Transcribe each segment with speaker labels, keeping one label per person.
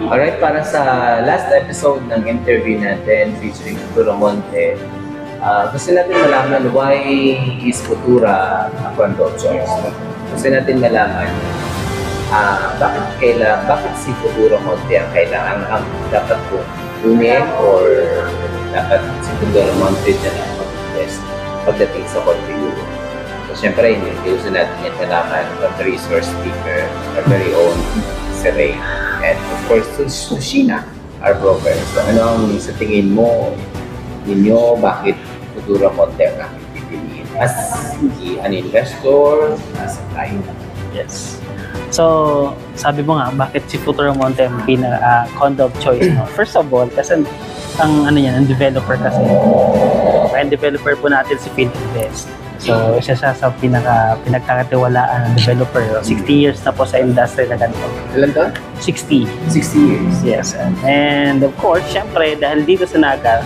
Speaker 1: Alright, para sa last episode ng interview natin featuring Futura Monte, gusto natin malaman why is Futura a condo of choice. Gusto natin malaman bakit si Futura Monte ang dapat kunin or dapat si Futura Monte dyan ang mag-invest pagdating sa condo. So, syempre, hindi gusto natin yung malaman from the resource speaker, our very own Saray. And of course, to Sheena, our broker. So ano ang sa tingin mo, ninyo, bakit Futura Monte ang pipiliin? As an investor, as a client?
Speaker 2: Yes. So, sabi mo nga, bakit si Futura Monte ang condo of choice? No? First of all, kasi ang developer kasi. Ang developer po natin si Fininvest. So, isa siya sa pinagkakatiwalaan ng developer. 60 years na po sa industry na ganito.
Speaker 1: Ilan taon?
Speaker 2: 60.
Speaker 1: 60 years.
Speaker 2: Yes. And of course, syempre, dahil dito sa Naga,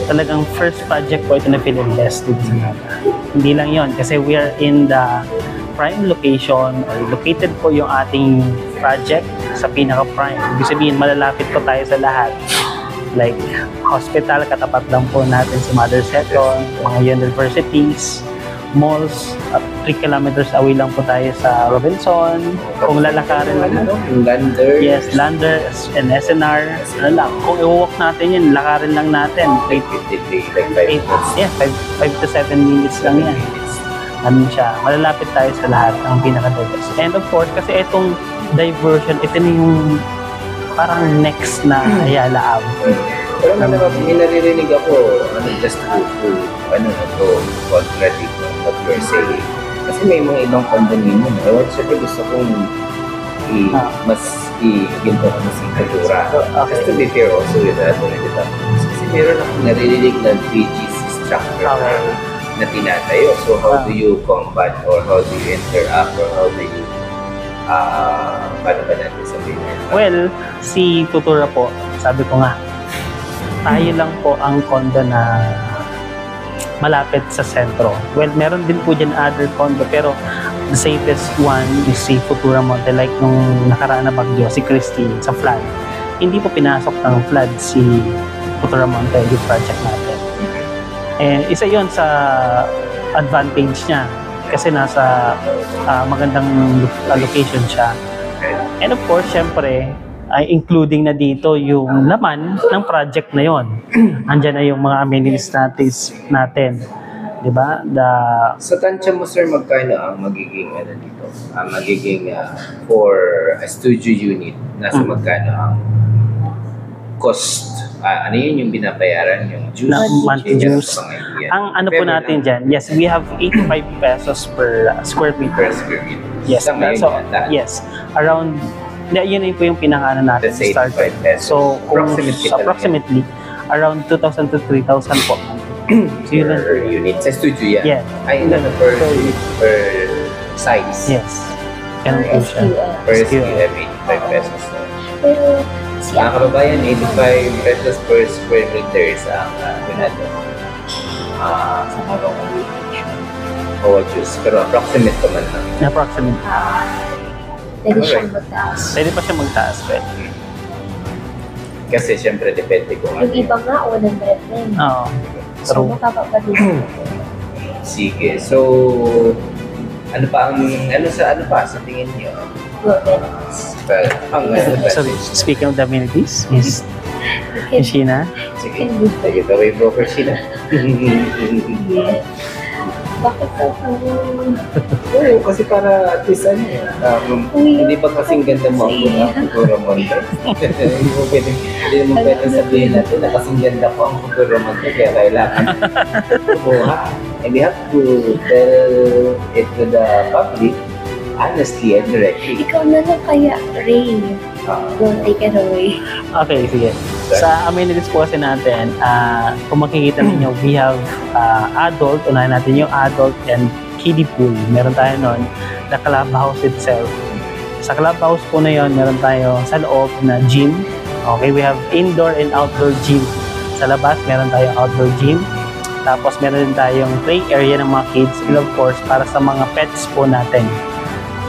Speaker 2: talagang first project po ito na Fininvest dito sa Naga. Hindi lang yon kasi we are in the prime location or located po yung ating project sa pinaka-prime. Ibig sabihin, malalapit po tayo sa lahat. Like hospital, katapat lang po natin si Mother Seton, mga universities, malls, at 3 kilometers away lang po tayo sa Robinson. Kung lalakarin lang
Speaker 1: yung Lander.
Speaker 2: Yes, Lander and SNR. Ano lang, kung i-walk natin yun, lakarin lang natin.
Speaker 1: 5
Speaker 2: to 7 minutes lang yan. Ano siya, malalapit tayo sa lahat ng pinaka-diverse. And of course, kasi itong diversion, ito na yung parang next na Ayala Ave.
Speaker 1: Pero may naririnig ako, just to contradict what you're saying. Kasi may mga ibang condominium. Siyempre gusto kong ginto ko na si Futura. Just to be fair also with that, kasi meron akong naririnig na 3GC structure na tinatayo. So how do you combat or how do you interact or how do you paano ba natin sabihin?
Speaker 2: Well, si Futura po, sabi ko nga, tayo lang po ang condo na malapit sa sentro. Well, meron din po dyan other condo, pero the safest one is si Futura Monte. Like nung nakaraan na bagyo, si Christine sa flood. Hindi po pinasok ng flood si Futura Monte, yung project natin. And isa yon sa advantage niya. Kasi nasa magandang location siya. And of course, syempre, ay including na dito yung laman ng project na yon. Andiyan na yung mga amenities natin. Diba?
Speaker 1: Sa tansya mo, sir, magkano ang magiging dito? Magiging for a studio unit, nasa magkano ang cost? Ano yun yung binabayaran? Yung juice?
Speaker 2: Monthly juice. Ang ano po natin dyan, yes, we have 85 pesos per square meter.
Speaker 1: Per square meter.
Speaker 2: Yes, so, yes. Around, yun po yung pinakaano natin sa start. So, approximately, around 2,000 to 3,000 po.
Speaker 1: So, yun per unit. Sa studio yan?
Speaker 2: Yeah.
Speaker 1: Ay, per size?
Speaker 2: Yes. Ganun po siya.
Speaker 1: Per SQM, 85 pesos.
Speaker 3: Pero,
Speaker 1: mga kababayan, 85 pesos per square meter sa juice. Pero approximate pa man lang.
Speaker 2: Approximate.
Speaker 3: Pwede siyang magtaas.
Speaker 2: Pwede pa siya magtaas.
Speaker 1: Kasi syempre depende kung
Speaker 3: Yung iba nga, 100 na yun.
Speaker 2: Oo.
Speaker 3: So, mababa pa din.
Speaker 1: Sige. So, ano pa sa tingin niyo?
Speaker 2: Sorry, speaking of the amenities, Miss Sheena.
Speaker 1: Sige, take it away, broker Sheena.
Speaker 3: Yeah. Bakit ka
Speaker 1: Oo, kasi para at least hindi pa kasing ganda mo ang Futura Monte. Hindi mo pwede sabihin natin na kasing ganda po ang Futura Monte, kaya kailangan buha. And we have to tell it to the public honestly and directly.
Speaker 3: Ikaw na lang kaya, Ray. Go, take it away.
Speaker 2: Okay, sige. Sa amenities po kasi natin, kung makikita ninyo, we have adult, unahin natin yung adult and kiddie pool. Meron tayo nun, the clubhouse itself. Sa clubhouse po na yun, meron tayo sa loob na gym. Okay, we have indoor and outdoor gym. Sa labas, meron tayong outdoor gym. Tapos meron din tayong play area ng mga kids. And of course, para sa mga pets po natin.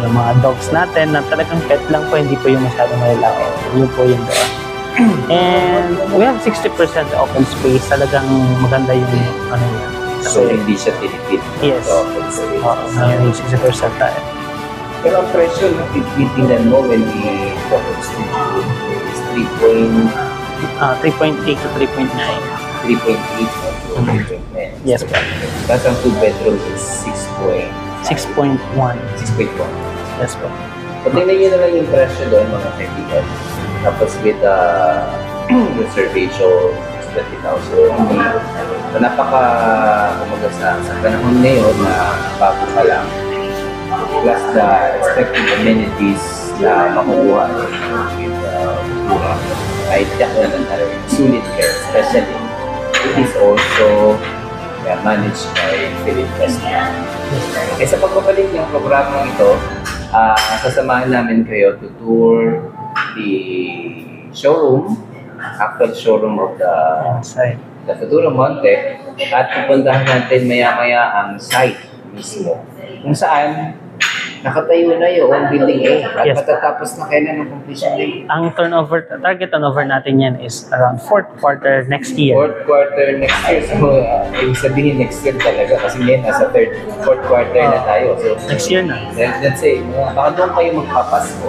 Speaker 2: Yung mga dogs natin na talagang pet lang po, hindi po yung masyadong malalaki. Yun po yun doon. And we have 60% open space. Talagang maganda yung ano niya.
Speaker 1: So, hindi siya tinipid.
Speaker 2: Yes.
Speaker 1: So, it's
Speaker 2: Ngayon yung 60% tayo.
Speaker 1: pero ang presyo na titingnan mo when we talk of studio is
Speaker 2: 3.8 to 3.9.
Speaker 1: 3.8.
Speaker 2: Yes po.
Speaker 1: Tapos ang 2 bedroom is 6.1.
Speaker 2: 6.1. Yes po.
Speaker 1: So, tingnan nyo na lang yung presyo doon, mga kaibigan. Tapos with reservation, 20,000 only. So, kumaga sa panahon ngayon na bago pa lang, plus the expected amenities na makukuha with Kultura, ay tiyak na lang talaga sulit care, especially it is also managed by Philip Restaurant. Okay, sa pagbabalik ng programa ito, sasamahan namin kayo to tour the showroom, actual showroom of the Futuro Monte, at pupuntahan natin maya-maya ang site mismo kung saan nakatayo na yung building A at
Speaker 2: Yes.
Speaker 1: matatapos na kailan ang completion date.
Speaker 2: Ang target turnover natin yan is around 4th quarter next year.
Speaker 1: 4th quarter next year. So, ibig sabihin next year talaga kasi ngayon nasa 4th quarter na tayo. So,
Speaker 2: Next year na.
Speaker 1: let's say, baka doon kayo magpapasko.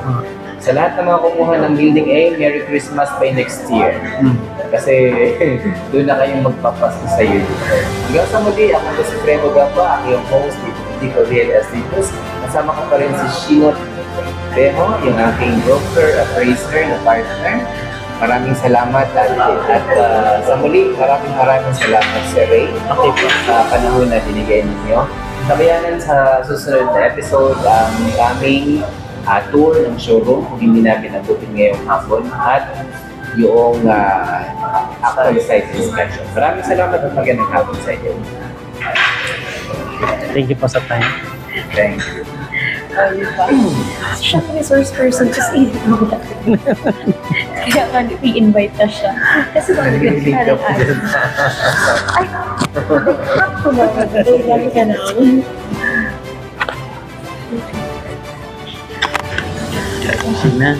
Speaker 1: Sa lahat ng mga kumuha ng Building A, Merry Christmas by next year. Kasi doon na kayong magpapasko sa YouTube. Hanggang sa muli, ako po si Premo Gamba, ang iyong host dito sa Real Estate News. Kasama ko pa rin si Shinot Beho, yung aking broker, appraiser na partner. Maraming salamat at sa muli, maraming salamat Sir Ray sa panahon na binigay ninyo. Sabayanan sa susunod na episode ang aming tour ng showroom kung hindi namin nabutin ngayong hapon at yung actual site inspection. Maraming salamat at magandang hapon sa inyo.
Speaker 2: Thank you po sa time.
Speaker 1: Thank you.
Speaker 3: Siya resource person, just i-know that. Kaya nga, i-invite na siya. Kasi bakit
Speaker 1: Nag-link ka po dyan.
Speaker 3: Ay, lagi ka na.
Speaker 2: Sige na.